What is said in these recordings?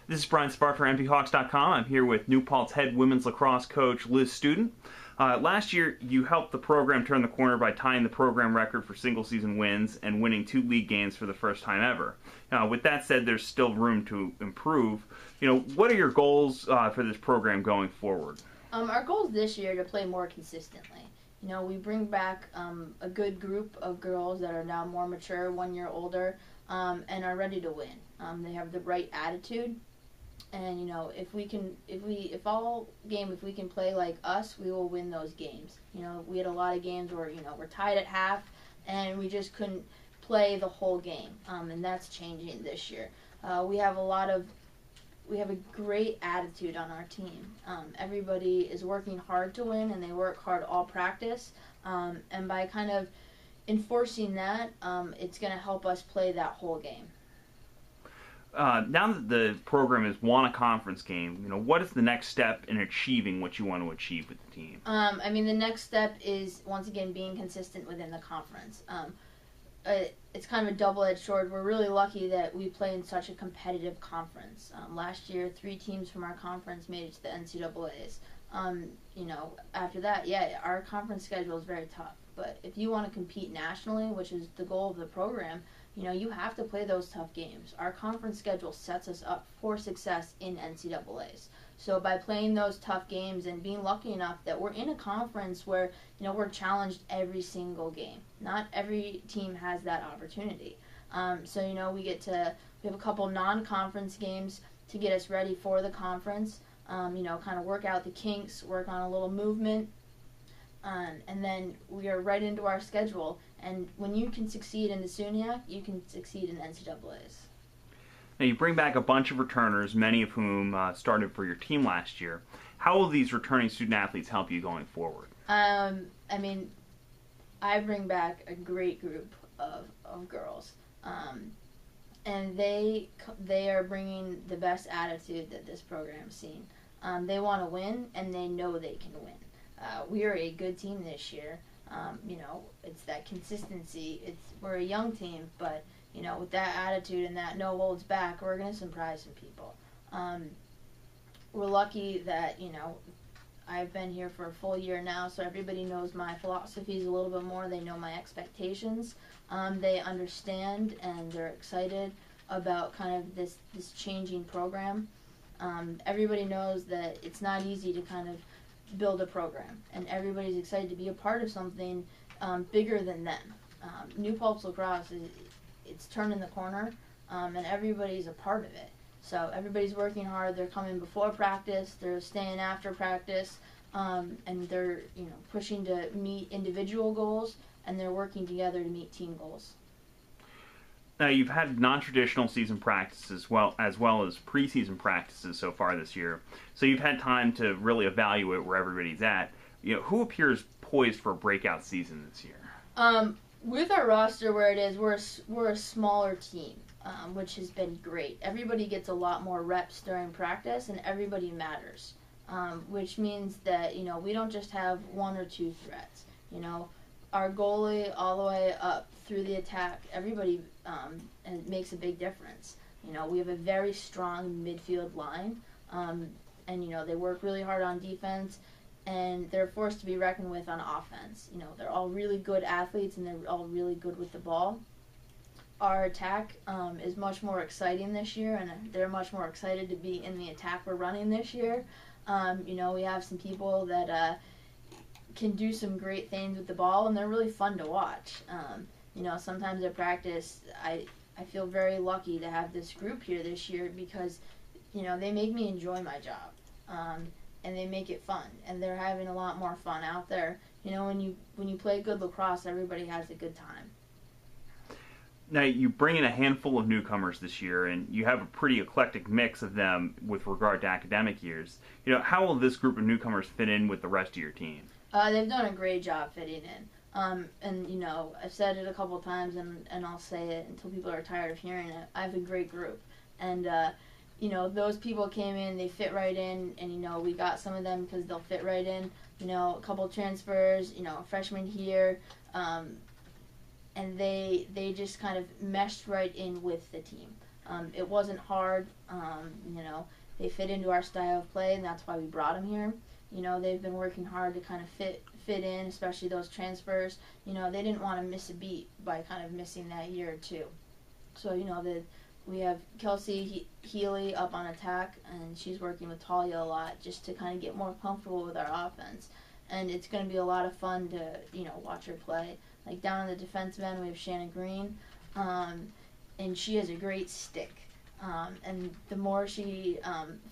This is Brian Spar for MPHawks.com. I'm here with New Paltz head women's lacrosse coach Liz Student. Last year, you helped the program turn the corner by tying the program record for single-season wins and winning 2 league games for the first time ever. With that said, there's still room to improve. What are your goals for this program going forward? Our goals this year are to play more consistently. We bring back a good group of girls that are now more mature, 1 year older, and are ready to win. They have the right attitude, and if we can play like us, we will win those games. We had a lot of games where we're tied at half, and we just couldn't play the whole game, and that's changing this year. We have a great attitude on our team. Everybody is working hard to win, and they work hard all practice. And by kind of enforcing that, it's going to help us play that whole game. Now that the program has won a conference game, what is the next step in achieving what you want to achieve with the team? The next step is, once again, being consistent within the conference. It's kind of a double-edged sword. We're really lucky that we play in such a competitive conference. Last year, 3 teams from our conference made it to the NCAAs. After that, our conference schedule is very tough. But if you want to compete nationally, which is the goal of the program, you have to play those tough games. Our conference schedule sets us up for success in NCAAs. So by playing those tough games and being lucky enough that we're in a conference where, we're challenged every single game. Not every team has that opportunity. We have a couple non-conference games to get us ready for the conference, kind of work out the kinks, work on a little movement, and then we are right into our schedule. And when you can succeed in the SUNYAC, you can succeed in the NCAAs. Now, you bring back a bunch of returners, many of whom started for your team last year. How will these returning student-athletes help you going forward? I bring back a great group of girls. And they are bringing the best attitude that this program's seen. They want to win, and they know they can win. We are a good team this year. It's that consistency. We're a young team, but with that attitude and that no holds back, we're going to surprise some people. We're lucky that I've been here for a full year now, so everybody knows my philosophies a little bit more. They know my expectations. They understand, and they're excited about kind of this changing program. Everybody knows that it's not easy to kind of build a program, and everybody's excited to be a part of something bigger than them. New Paltz Lacrosse it's turning the corner, and everybody's a part of it. So everybody's working hard. They're coming before practice. They're staying after practice, and they're pushing to meet individual goals, and they're working together to meet team goals. Now, you've had non-traditional season practices as well as preseason practices so far this year, so you've had time to really evaluate where everybody's at. Who appears poised for a breakout season this year? With our roster where it is, we're a smaller team, which has been great. Everybody gets a lot more reps during practice, and everybody matters, which means that we don't just have 1 or 2 threats. Our goalie all the way up through the attack, everybody and makes a big difference. We have a very strong midfield line, and they work really hard on defense, and they're forced to be reckoned with on offense. They're all really good athletes, and they're all really good with the ball. Our attack is much more exciting this year, and they're much more excited to be in the attack we're running this year. We have some people that can do some great things with the ball, and they're really fun to watch. Sometimes at practice, I feel very lucky to have this group here this year because, they make me enjoy my job, and they make it fun, and they're having a lot more fun out there. When you play good lacrosse, everybody has a good time. Now, you bring in a handful of newcomers this year, and you have a pretty eclectic mix of them with regard to academic years. How will this group of newcomers fit in with the rest of your team? They've done a great job fitting in. I've said it a couple times, and I'll say it until people are tired of hearing it. I have a great group. And, those people came in, they fit right in, and, we got some of them because they'll fit right in. A couple transfers, a freshman here, and they just kind of meshed right in with the team. It wasn't hard. They fit into our style of play, and that's why we brought them here. They've been working hard to kind of fit in, especially those transfers. They didn't want to miss a beat by kind of missing that year or two. So, we have Kelsey Healy up on attack, and she's working with Talia a lot just to kind of get more comfortable with our offense. And it's going to be a lot of fun to, watch her play. Like down on the defensive end, we have Shannon Green, and she has a great stick. And the more she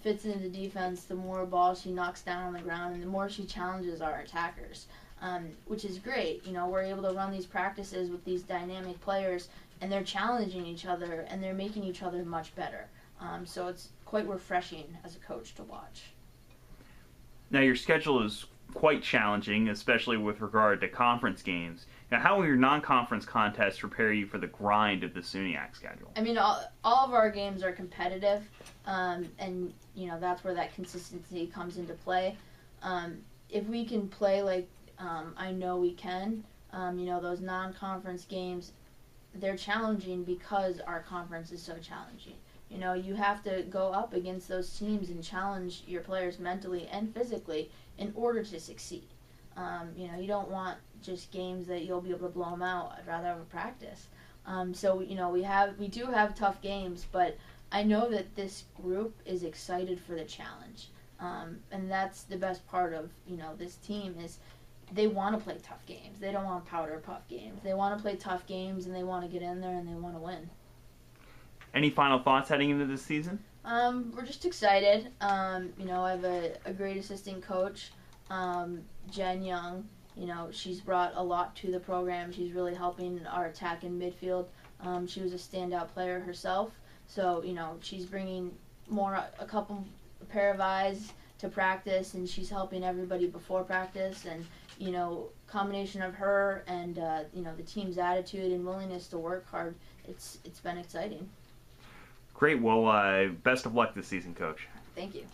fits into defense, the more balls she knocks down on the ground, and the more she challenges our attackers, which is great. We're able to run these practices with these dynamic players, and they're challenging each other, and they're making each other much better. So it's quite refreshing as a coach to watch. Now, your schedule is quite challenging, especially with regard to conference games. Now, how will your non-conference contests prepare you for the grind of the SUNYAC schedule? I mean, all of our games are competitive, and that's where that consistency comes into play. If we can play like I know we can, those non-conference games, they're challenging because our conference is so challenging. You have to go up against those teams and challenge your players mentally and physically in order to succeed. You don't want just games that you'll be able to blow them out. I'd rather have a practice. So we do have tough games, but I know that this group is excited for the challenge, and that's the best part of this team is they want to play tough games. They don't want powder puff games. They want to play tough games, and they want to get in there and they want to win. Any final thoughts heading into this season? We're just excited. I have a great assistant coach, Jen Young. She's brought a lot to the program. She's really helping our attack in midfield. She was a standout player herself. So, she's bringing a pair of eyes to practice, and she's helping everybody before practice. And, combination of her and, the team's attitude and willingness to work hard, it's been exciting. Great. Well, best of luck this season, Coach. Thank you.